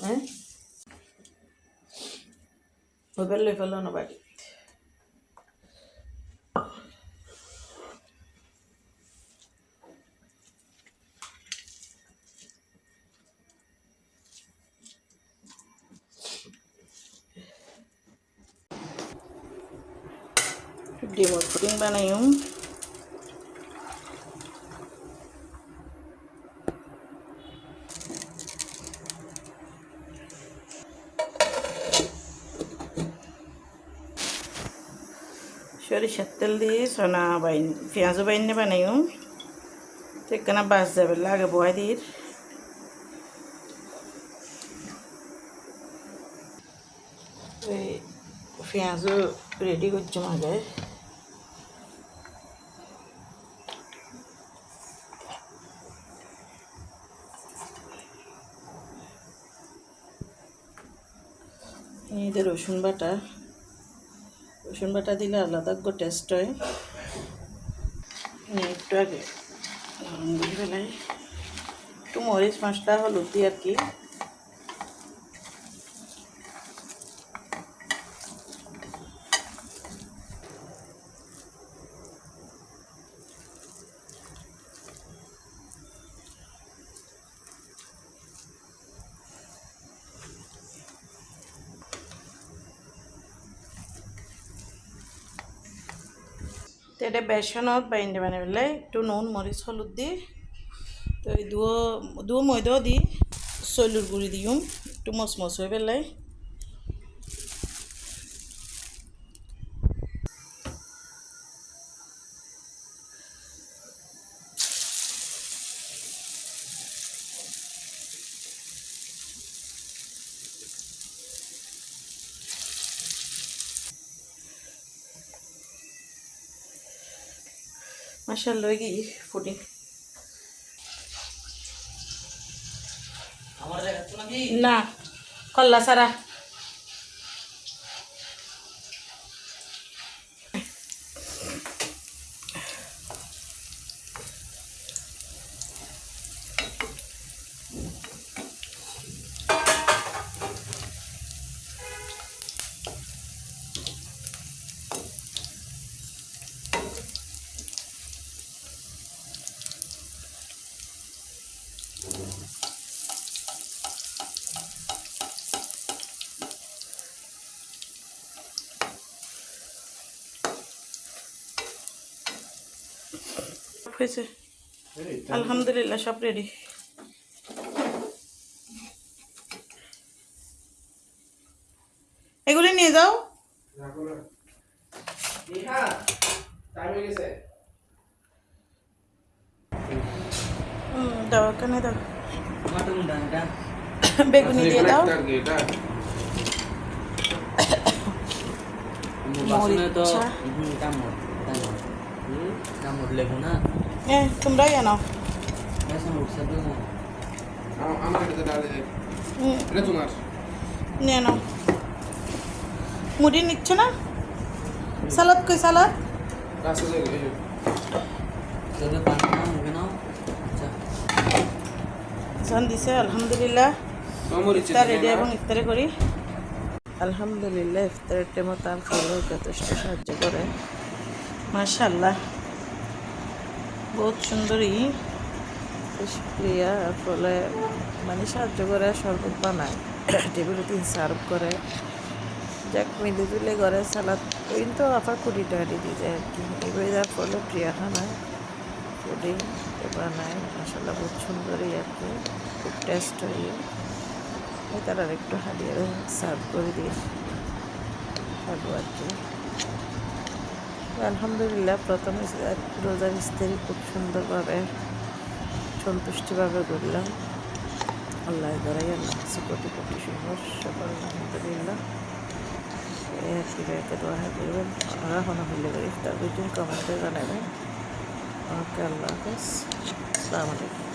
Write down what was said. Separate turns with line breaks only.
হ্যাঁ বেলে ফেলো না বাড়ি ডিমের পুডিং বানাইম সরিষার তেল দিয়ে সোনা বাইন পেঁয়াজও বাইনে বানাইম ঠিকানা বাস যাবে লাগে বয় দিয়ে পেঁয়াজও রেডি করছি আগে এই যে রসুন বাটা দিলে আলাদা টেস্ট হয় একটু আগে বেলায় একটু মরিচ মশলা হলুদ দিয়ে আর কি তো এটা বেসনত বাইন্ডে বানিয়ে ফেলে একটু নুন মরিচ হলুদ দি তো এই দুও ময়দাও দি চৈলুর গুঁড়ি দিম একটু মচমচ হয়ে পেলাই মাশাআল্লাহ কি ফুটি আমার জায়গা তো নাকি না কল্লা সারা হয়েছে আলহামদুলিল্লাহ সব রেডি এগুলি নিয়ে যাও দাও কানে দাও বেগুনি দিয়ে দাও তোমরাই আনাও নিয়ে নাও মুড়ি নিচ্ছে না সালাদ কই সালাদ দিছে আলহামদুলিল্লাহ ইফতার রেডি এবং ইফতারে করি আলহামদুলিল্লাহ ইফতারের টাইমে তার ফলে যথেষ্ট সাহায্য করে মাশাআল্লাহ বহুত সুন্দরী প্রিয়া ফলে মানে সাহায্য করে শরবত বানায় টেবিলে দিন সার্ভ করে যাক মিলে জুলে ঘরে সালাদ কিন্তু আবার 20 টাকা দিয়ে যায় আর কি এবার যার ফলে প্রিয়া খানায় পুডিং বানায় মাশাআল্লাহ বহুত সুন্দরই আর কি খুব টেস্ট হয় তারা একটু হালিয়ে সার্ভ করে দিয়ে খাবো আর কি আলহামদুলিল্লাহ প্রথমে রোজার ইফতারি খুব সুন্দরভাবে সন্তুষ্টিভাবে করলাম আল্লাহ ধরাই আল্লাহ কাছে কোটি কোটি সুন্দর সকল আলহামদুলিল্লাহ একে দোয়া করবেন আপনারা কোনো হইলে ইফতার রুটিন কমেন্টে জানাবেন ওকে আল্লাহ হাফেজ আসসালামু আলাইকুম